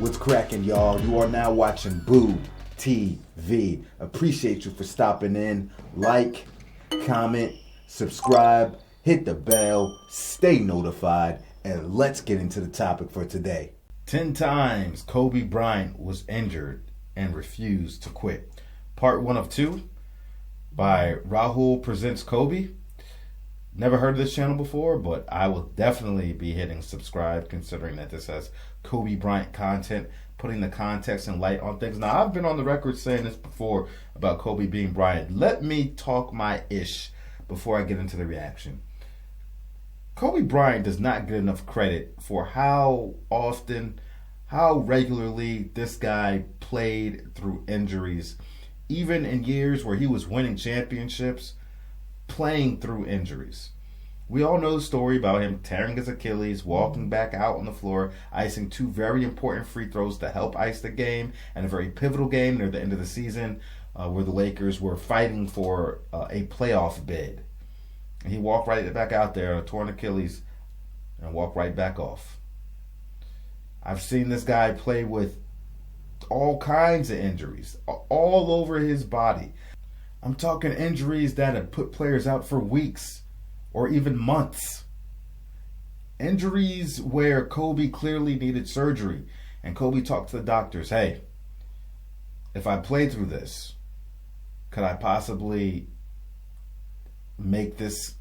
What's cracking, y'all? You are now watching Boo TV. Appreciate you for stopping in. Like, comment, subscribe, hit the bell, stay notified, and let's get into the topic for today. 10 times Kobe Bryant was injured and refused to quit. Part 1 of 2 by Rahul Presents Kobe. Never heard of this channel before, but I will definitely be hitting subscribe considering that this has Kobe Bryant content, putting the context and light on things. Now, I've been on the record saying this before about Kobe being Bryant. Let me talk my ish before I get into the reaction. Kobe Bryant does not get enough credit for how often, how regularly this guy played through injuries, even in years where he was winning championships, playing through injuries. We all know the story about him tearing his Achilles, walking back out on the floor, icing 2 very important free throws to help ice the game, and a very pivotal game near the end of the season where the Lakers were fighting for a playoff bid. And he walked right back out there on a torn Achilles and walked right back off. I've seen this guy play with all kinds of injuries all over his body. I'm talking injuries that have put players out for weeks or even months. Injuries where Kobe clearly needed surgery. And Kobe talked to the doctors, hey, if I play through this, could I possibly make this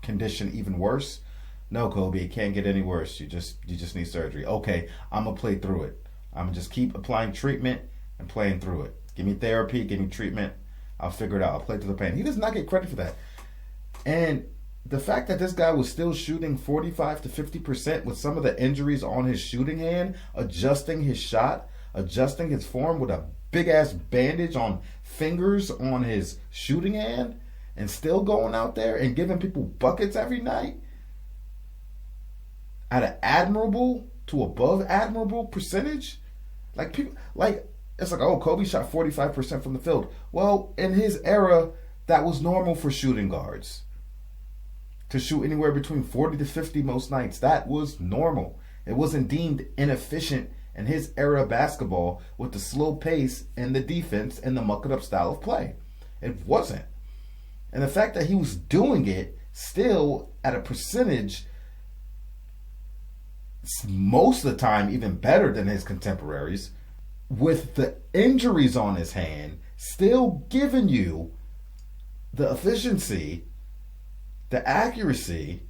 condition even worse? No, Kobe, it can't get any worse. You just need surgery. Okay, I'm going to play through it. I'm going to just keep applying treatment and playing through it. Give me therapy, give me treatment. I'll figure it out. I'll play through the pain. He does not get credit for that. And the fact that this guy was still shooting 45 to 50% with some of the injuries on his shooting hand, adjusting his shot, adjusting his form with a big-ass bandage on fingers on his shooting hand, and still going out there and giving people buckets every night at an admirable to above admirable percentage. Like people, it's like, oh, Kobe shot 45% from the field. Well, in his era, that was normal for shooting guards to shoot anywhere between 40 to 50 most nights. That was normal. It wasn't deemed inefficient in his era of basketball with the slow pace and the defense and the muck-it-up style of play. It wasn't. And the fact that he was doing it still at a percentage most of the time even better than his contemporaries, with the injuries on his hand, still giving you the efficiency, the accuracy,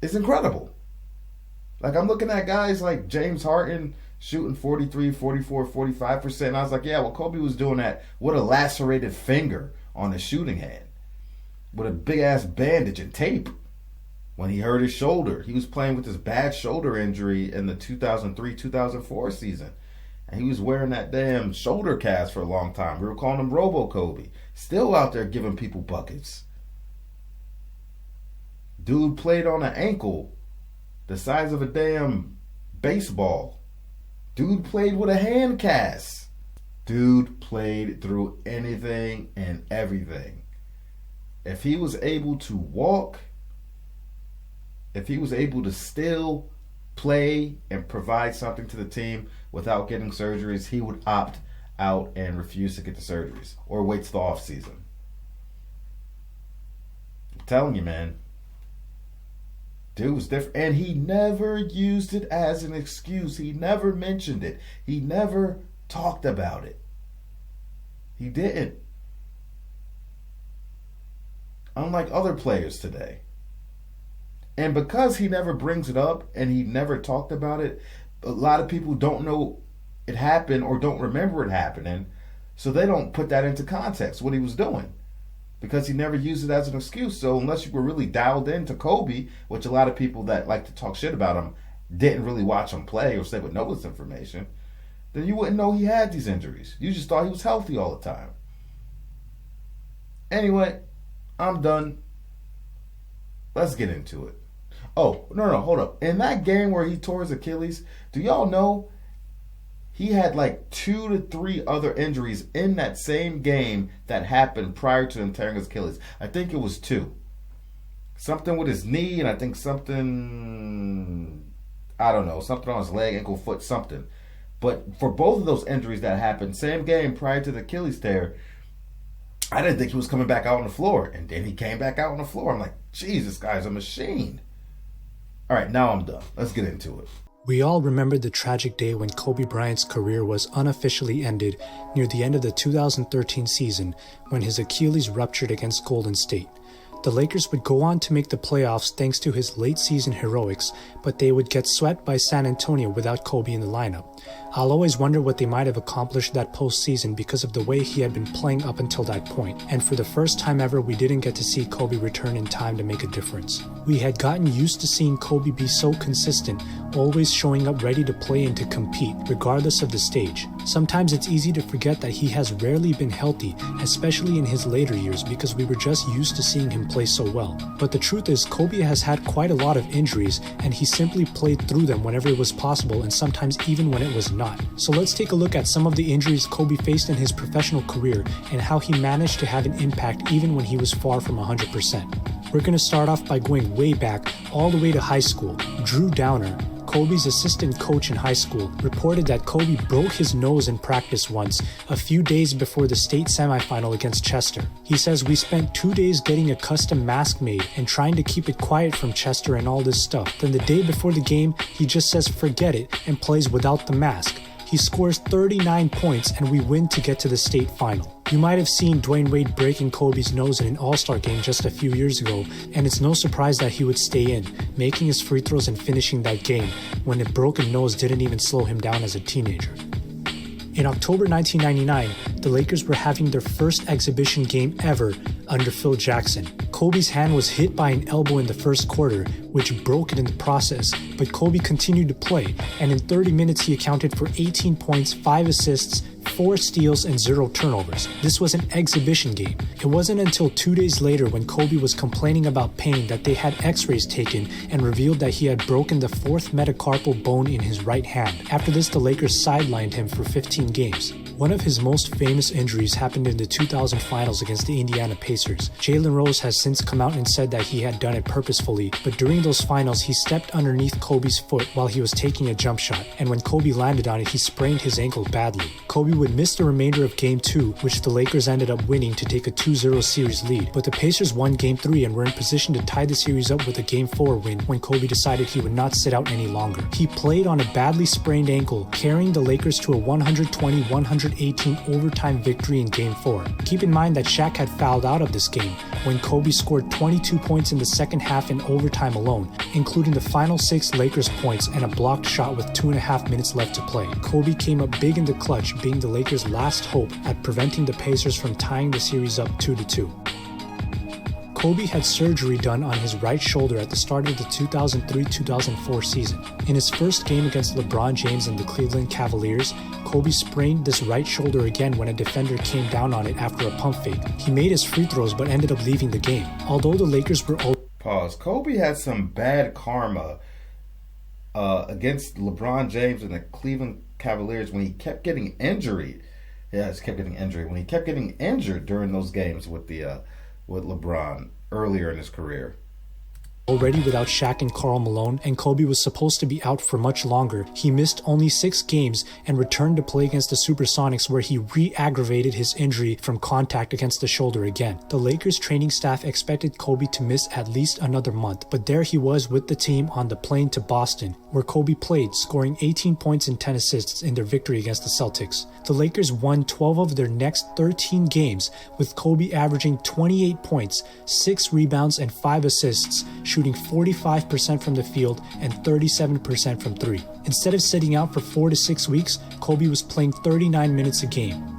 is incredible. Like, I'm looking at guys like James Harden shooting 43, 44, 45%. And I was like, yeah, well, Kobe was doing that with a lacerated finger on his shooting hand, with a big-ass bandage and tape. When he hurt his shoulder, he was playing with this bad shoulder injury in the 2003-2004 season. And he was wearing that damn shoulder cast for a long time. We were calling him Robo Kobe. Still out there giving people buckets. Dude played on an ankle the size of a damn baseball. Dude played with a hand cast. Dude played through anything and everything. If he was able to walk, if he was able to still play and provide something to the team without getting surgeries, he would opt out and refuse to get the surgeries or wait till the off season. I'm telling you, man. Dude was different. And he never used it as an excuse. He never mentioned it. He never talked about it. He didn't. Unlike other players today. And because he never brings it up and he never talked about it, a lot of people don't know it happened or don't remember it happening. So they don't put that into context, what he was doing. Because he never used it as an excuse. So unless you were really dialed into Kobe, which a lot of people that like to talk shit about him didn't really watch him play or say would know this information, then you wouldn't know he had these injuries. You just thought he was healthy all the time. Anyway, I'm done. Let's get into it. Oh, no, hold up. In that game where he tore his Achilles, do y'all know he had like 2 to 3 other injuries in that same game that happened prior to him tearing his Achilles? I think it was 2. Something with his knee, and I think something I don't know, something on his leg, ankle, foot, something. But for both of those injuries that happened, same game prior to the Achilles tear, I didn't think he was coming back out on the floor. And then he came back out on the floor. I'm like, geez, this guy's a machine. All right, now I'm done. Let's get into it. We all remember the tragic day when Kobe Bryant's career was unofficially ended near the end of the 2013 season when his Achilles ruptured against Golden State. The Lakers would go on to make the playoffs thanks to his late season heroics, but they would get swept by San Antonio without Kobe in the lineup. I'll always wonder what they might have accomplished that postseason because of the way he had been playing up until that point, and for the first time ever we didn't get to see Kobe return in time to make a difference. We had gotten used to seeing Kobe be so consistent, always showing up ready to play and to compete, regardless of the stage. Sometimes it's easy to forget that he has rarely been healthy, especially in his later years, because we were just used to seeing him play so well. But the truth is, Kobe has had quite a lot of injuries, and he simply played through them whenever it was possible and sometimes even when it was not. So let's take a look at some of the injuries Kobe faced in his professional career and how he managed to have an impact even when he was far from 100%. We're going to start off by going way back, all the way to high school. Drew Downer, Kobe's assistant coach in high school, reported that Kobe broke his nose in practice once, a few days before the state semifinal against Chester. He says, "We spent 2 days getting a custom mask made and trying to keep it quiet from Chester and all this stuff. Then the day before the game, he just says forget it and plays without the mask. He scores 39 points and we win to get to the state final." You might have seen Dwayne Wade breaking Kobe's nose in an All-Star game just a few years ago, and it's no surprise that he would stay in, making his free throws and finishing that game, when a broken nose didn't even slow him down as a teenager. In October 1999, the Lakers were having their first exhibition game ever under Phil Jackson. Kobe's hand was hit by an elbow in the first quarter, which broke it in the process, but Kobe continued to play, and in 30 minutes he accounted for 18 points, 5 assists, 4 steals, and 0 turnovers. This was an exhibition game. It wasn't until 2 days later when Kobe was complaining about pain that they had x-rays taken and revealed that he had broken the 4th metacarpal bone in his right hand. After this, the Lakers sidelined him for 15 games. One of his most famous injuries happened in the 2000 finals against the Indiana Pacers. Jalen Rose has since come out and said that he had done it purposefully, but during those finals he stepped underneath Kobe's foot while he was taking a jump shot, and when Kobe landed on it he sprained his ankle badly. Kobe would miss the remainder of Game 2, which the Lakers ended up winning to take a 2-0 series lead, but the Pacers won Game 3 and were in position to tie the series up with a Game 4 win when Kobe decided he would not sit out any longer. He played on a badly sprained ankle, carrying the Lakers to a 120-118 overtime victory in Game 4. Keep in mind that Shaq had fouled out of this game when Kobe scored 22 points in the second half in overtime alone, including the final 6 Lakers points and a blocked shot with 2.5 minutes left to play. Kobe came up big in the clutch, being the Lakers' last hope at preventing the Pacers from tying the series up 2-2. Kobe had surgery done on his right shoulder at the start of the 2003-2004 season. In his first game against LeBron James and the Cleveland Cavaliers, Kobe sprained this right shoulder again when a defender came down on it after a pump fake. He made his free throws but ended up leaving the game. Although the Lakers were Pause. Kobe had some bad karma against LeBron James and the Cleveland Cavaliers when he kept getting injured. When he kept getting injured during those games with LeBron earlier in his career. Already without Shaq and Karl Malone, and Kobe was supposed to be out for much longer, he missed only 6 games and returned to play against the Supersonics, where he re-aggravated his injury from contact against the shoulder again. The Lakers training staff expected Kobe to miss at least another month, but there he was with the team on the plane to Boston, where Kobe played, scoring 18 points and 10 assists in their victory against the Celtics. The Lakers won 12 of their next 13 games, with Kobe averaging 28 points, 6 rebounds, and 5 assists, shooting 45% from the field and 37% from 3. Instead of sitting out for 4 to 6 weeks, Kobe was playing 39 minutes a game.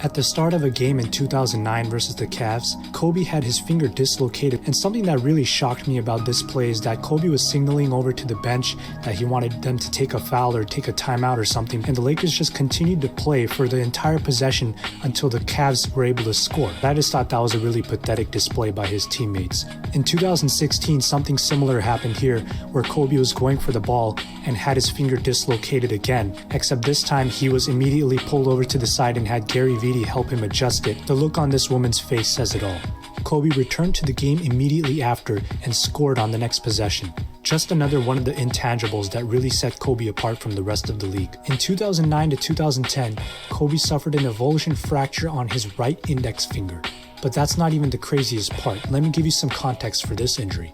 At the start of a game in 2009 versus the Cavs, Kobe had his finger dislocated, and something that really shocked me about this play is that Kobe was signaling over to the bench that he wanted them to take a foul or take a timeout or something, and the Lakers just continued to play for the entire possession until the Cavs were able to score. I just thought that was a really pathetic display by his teammates. In 2016, something similar happened here, where Kobe was going for the ball and had his finger dislocated again, except this time he was immediately pulled over to the side and had Gary Vee help him adjust it. The look on this woman's face says it all. Kobe returned to the game immediately after and scored on the next possession. Just another one of the intangibles that really set Kobe apart from the rest of the league. In 2009 to 2010, Kobe suffered an avulsion fracture on his right index finger. But that's not even the craziest part. Let me give you some context for this injury.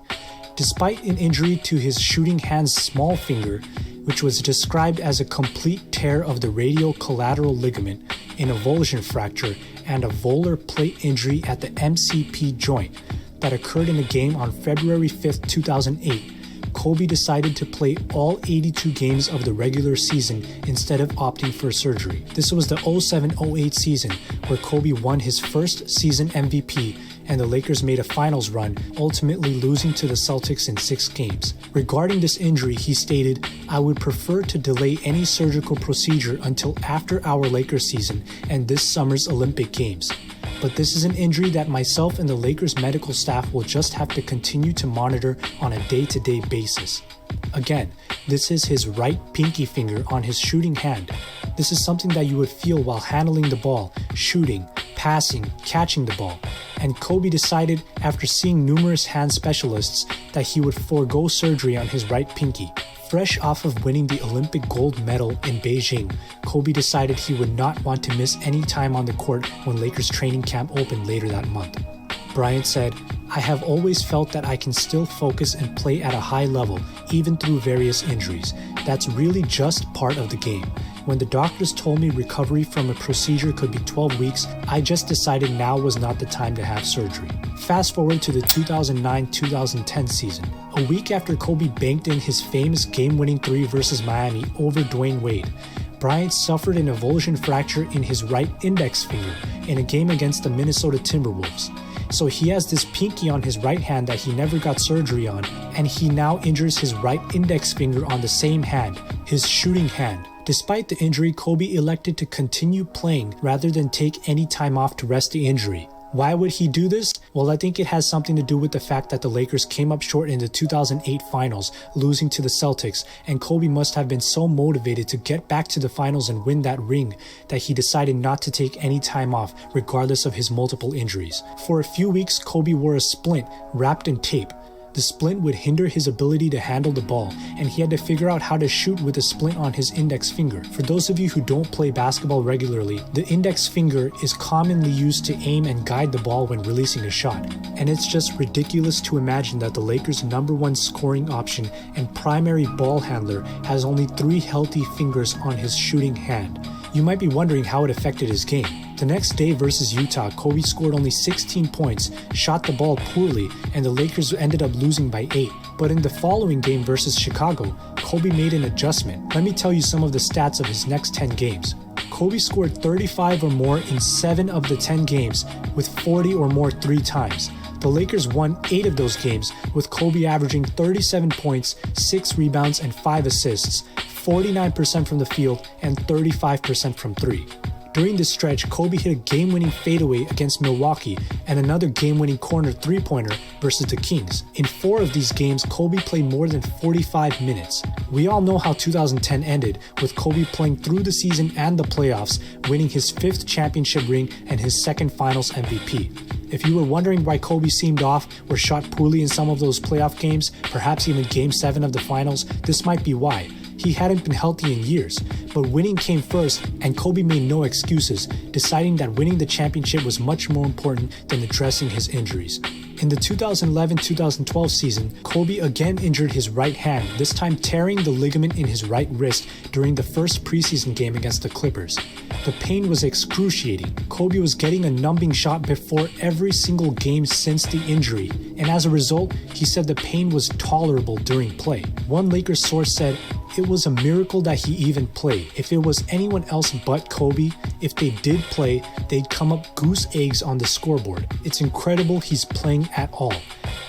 Despite an injury to his shooting hand's small finger, which was described as a complete tear of the radial collateral ligament, an avulsion fracture, and a volar plate injury at the MCP joint that occurred in a game on February 5, 2008, Kobe decided to play all 82 games of the regular season instead of opting for surgery. This was the 07-08 season where Kobe won his first season MVP and the Lakers made a finals run, ultimately losing to the Celtics in 6 games. Regarding this injury, he stated, "I would prefer to delay any surgical procedure until after our Lakers season and this summer's Olympic Games. But this is an injury that myself and the Lakers medical staff will just have to continue to monitor on a day-to-day basis." Again, this is his right pinky finger on his shooting hand. This is something that you would feel while handling the ball, shooting, passing, catching the ball. And Kobe decided, after seeing numerous hand specialists, that he would forego surgery on his right pinky. Fresh off of winning the Olympic gold medal in Beijing, Kobe decided he would not want to miss any time on the court when Lakers training camp opened later that month. Bryant said, "I have always felt that I can still focus and play at a high level, even through various injuries. That's really just part of the game. When the doctors told me recovery from a procedure could be 12 weeks, I just decided now was not the time to have surgery." Fast forward to the 2009-2010 season. A week after Kobe banked in his famous game-winning 3 versus Miami over Dwayne Wade, Bryant suffered an avulsion fracture in his right index finger in a game against the Minnesota Timberwolves. So he has this pinky on his right hand that he never got surgery on, and he now injures his right index finger on the same hand, his shooting hand. Despite the injury, Kobe elected to continue playing rather than take any time off to rest the injury. Why would he do this? Well, I think it has something to do with the fact that the Lakers came up short in the 2008 finals, losing to the Celtics, and Kobe must have been so motivated to get back to the finals and win that ring that he decided not to take any time off, regardless of his multiple injuries. For a few weeks, Kobe wore a splint wrapped in tape. The splint would hinder his ability to handle the ball, and he had to figure out how to shoot with a splint on his index finger. For those of you who don't play basketball regularly, the index finger is commonly used to aim and guide the ball when releasing a shot. And it's just ridiculous to imagine that the Lakers' #1 scoring option and primary ball handler has only 3 healthy fingers on his shooting hand. You might be wondering how it affected his game. The next day versus Utah, Kobe scored only 16 points, shot the ball poorly, and the Lakers ended up losing by 8. But in the following game versus Chicago, Kobe made an adjustment. Let me tell you some of the stats of his next 10 games. Kobe scored 35 or more in 7 of the 10 games, with 40 or more 3 times. The Lakers won 8 of those games, with Kobe averaging 37 points, 6 rebounds, and 5 assists, 49% from the field, and 35% from 3. During this stretch, Kobe hit a game-winning fadeaway against Milwaukee and another game-winning corner three-pointer versus the Kings. In 4 of these games, Kobe played more than 45 minutes. We all know how 2010 ended, with Kobe playing through the season and the playoffs, winning his 5th championship ring and his 2nd Finals MVP. If you were wondering why Kobe seemed off or shot poorly in some of those playoff games, perhaps even Game 7 of the Finals, this might be why. He hadn't been healthy in years, but winning came first, and Kobe made no excuses, deciding that winning the championship was much more important than addressing his injuries. In the 2011-2012 season, Kobe again injured his right hand, this time tearing the ligament in his right wrist during the first preseason game against the Clippers. The pain was excruciating. Kobe was getting a numbing shot before every single game since the injury, and as a result, he said the pain was tolerable during play. One Lakers source said, "It was a miracle that he even played. If it was anyone else but Kobe, if they did play, they'd come up goose eggs on the scoreboard. It's incredible he's playing at all."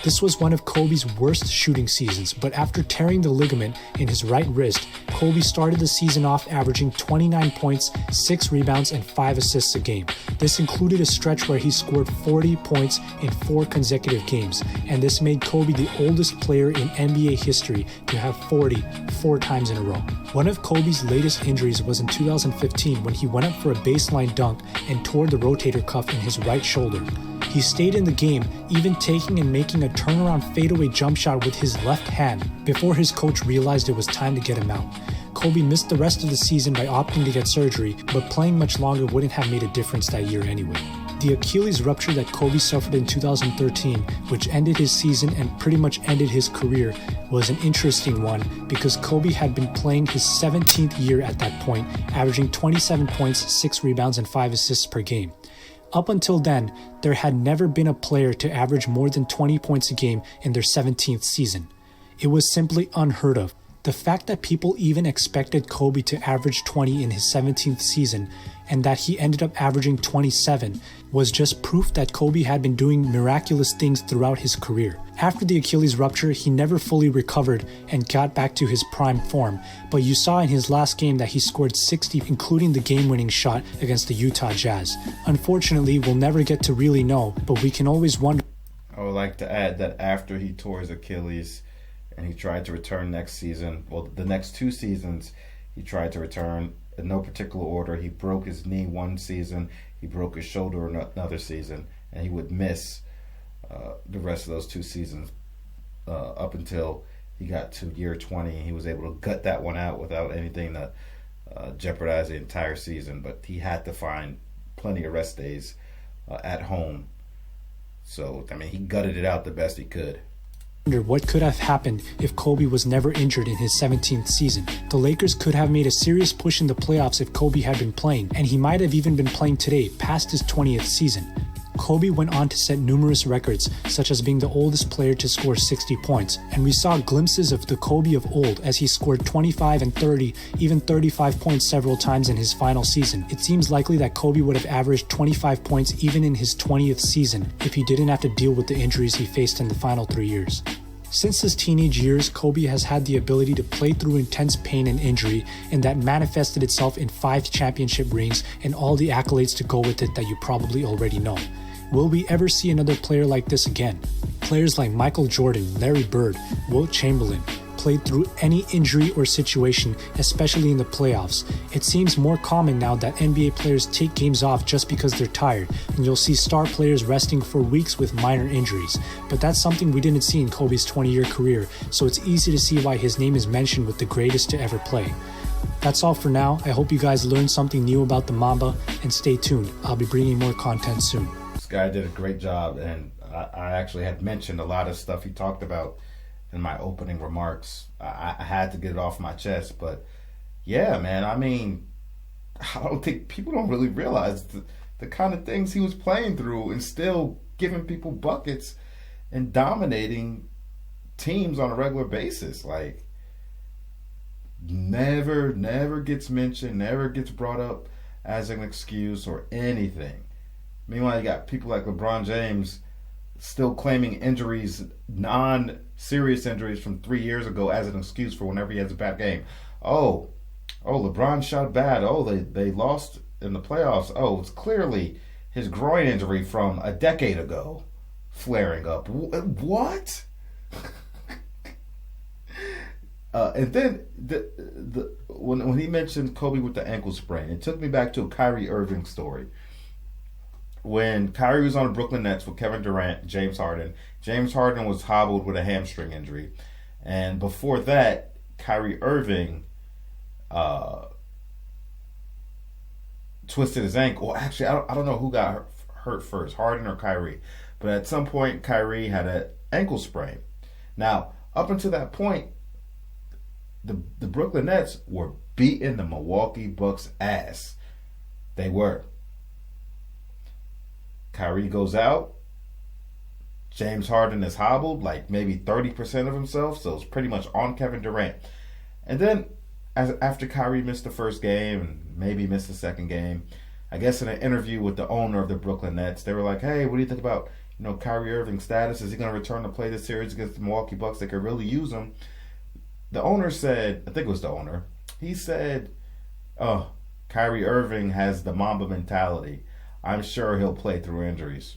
This was one of Kobe's worst shooting seasons, but after tearing the ligament in his right wrist, Kobe started the season off averaging 29 points, 6 rebounds, and 5 assists a game. This included a stretch where he scored 40 points in 4 consecutive games, and this made Kobe the oldest player in NBA history to have 40 4 times in a row. One of Kobe's latest injuries was in 2015 when he went up for a baseline dunk and tore the rotator cuff in his right shoulder. He stayed in the game, even taking and making a turnaround fadeaway jump shot with his left hand before his coach realized it was time to get him out. Kobe missed the rest of the season by opting to get surgery, but playing much longer wouldn't have made a difference that year anyway. The Achilles rupture that Kobe suffered in 2013, which ended his season and pretty much ended his career, was an interesting one because Kobe had been playing his 17th year at that point, averaging 27 points, 6 rebounds, and 5 assists per game. Up until then, there had never been a player to average more than 20 points a game in their 17th season. It was simply unheard of. The fact that people even expected Kobe to average 20 in his 17th season and that he ended up averaging 27 was just proof that Kobe had been doing miraculous things throughout his career. After the Achilles rupture, he never fully recovered and got back to his prime form, but you saw in his last game that he scored 60, including the game-winning shot against the Utah Jazz. Unfortunately, we'll never get to really know, but we can always wonder. I would like to add that after he tore his Achilles and he tried to return next season, well, the next 2 seasons, he tried to return in no particular order. He broke his knee one season, he broke his shoulder another season, and he would miss the rest of those 2 seasons up until he got to year 20. He was able to gut that one out without anything to jeopardize the entire season, but he had to find plenty of rest days at home. So, I mean, he gutted it out the best he could. What could have happened if Kobe was never injured in his 17th season. The Lakers could have made a serious push in the playoffs if Kobe had been playing, and he might have even been playing today, past his 20th season. Kobe went on to set numerous records, such as being the oldest player to score 60 points, and we saw glimpses of the Kobe of old as he scored 25 and 30, even 35 points several times in his final season. It seems likely that Kobe would have averaged 25 points even in his 20th season if he didn't have to deal with the injuries he faced in the final 3 years. Since his teenage years, Kobe has had the ability to play through intense pain and injury, and that manifested itself in 5 championship rings and all the accolades to go with it that you probably already know. Will we ever see another player like this again? Players like Michael Jordan, Larry Bird, Wilt Chamberlain played through any injury or situation, especially in the playoffs. It seems more common now that NBA players take games off just because they're tired, and you'll see star players resting for weeks with minor injuries. But that's something we didn't see in Kobe's 20-year career, so it's easy to see why his name is mentioned with the greatest to ever play. That's all for now. I hope you guys learned something new about the Mamba, and stay tuned. I'll be bringing more content soon. This guy did a great job, and I actually had mentioned a lot of stuff he talked about in my opening remarks. I had to get it off my chest, but yeah, man, I mean, I don't think people don't really realize the kind of things he was playing through and still giving people buckets and dominating teams on a regular basis. Like, never gets mentioned, never gets brought up as an excuse or anything. Meanwhile, you got people like LeBron James still claiming injuries, non-serious injuries from 3 years ago as an excuse for whenever he has a bad game. Oh, LeBron shot bad. Oh, they lost in the playoffs. Oh, it's clearly his groin injury from a decade ago flaring up. What? And then when he mentioned Kobe with the ankle sprain, it took me back to a Kyrie Irving story. When Kyrie was on the Brooklyn Nets with Kevin Durant, James Harden was hobbled with a hamstring injury. And before that, Kyrie Irving twisted his ankle. Well, actually, I don't know who got hurt first, Harden or Kyrie. But at some point, Kyrie had an ankle sprain. Now, up until that point, the Brooklyn Nets were beating the Milwaukee Bucks' ass. They were. Kyrie goes out. James Harden is hobbled, like maybe 30% of himself, so it's pretty much on Kevin Durant. And then, after Kyrie missed the first game and maybe missed the second game, I guess in an interview with the owner of the Brooklyn Nets, they were like, "Hey, what do you think about Kyrie Irving's status? Is he going to return to play this series against the Milwaukee Bucks? They could really use him." The owner said, I think it was the owner, he said, "Oh, Kyrie Irving has the Mamba mentality. I'm sure he'll play through injuries."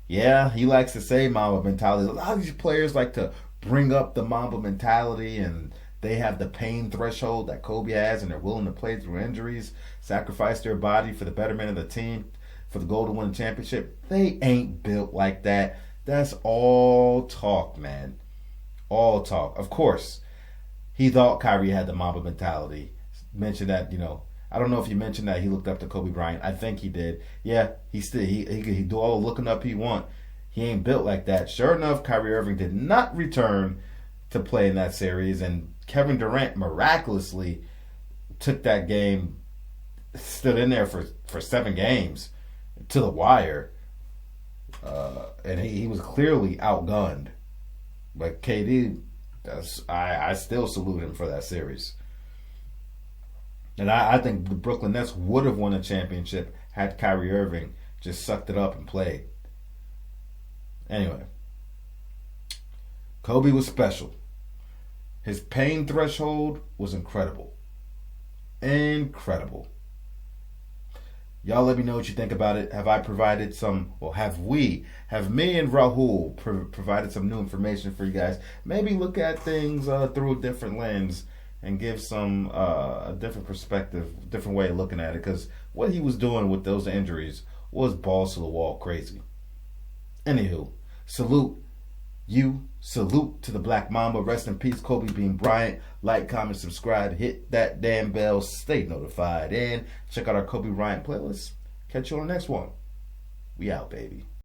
Yeah, he likes to say Mamba mentality. A lot of these players like to bring up the Mamba mentality and they have the pain threshold that Kobe has, and they're willing to play through injuries, sacrifice their body for the betterment of the team, for the goal to win a championship. They ain't built like that. That's all talk, man. All talk. Of course, he thought Kyrie had the Mamba mentality. Mentioned that, I don't know if he mentioned that he looked up to Kobe Bryant. I think he did. Yeah, he could do all the looking up he want. He ain't built like that. Sure enough, Kyrie Irving did not return to play in that series, and Kevin Durant miraculously took that game, stood in there for 7 games to the wire, and he was clearly outgunned. But KD, I still salute him for that series. And I think the Brooklyn Nets would have won a championship had Kyrie Irving just sucked it up and played. Anyway, Kobe was special. His pain threshold was incredible. Incredible. Y'all let me know what you think about it. Have I provided some, or have me and Rahul provided some new information for you guys? Maybe look at things through a different lens and give some a different perspective, different way of looking at it. Because what he was doing with those injuries was balls to the wall crazy. Anywho, salute to the Black Mamba. Rest in peace, Kobe Bean Bryant. Like, comment, subscribe, hit that damn bell, stay notified, and check out our Kobe Bryant playlist. Catch you on the next one. We out, baby.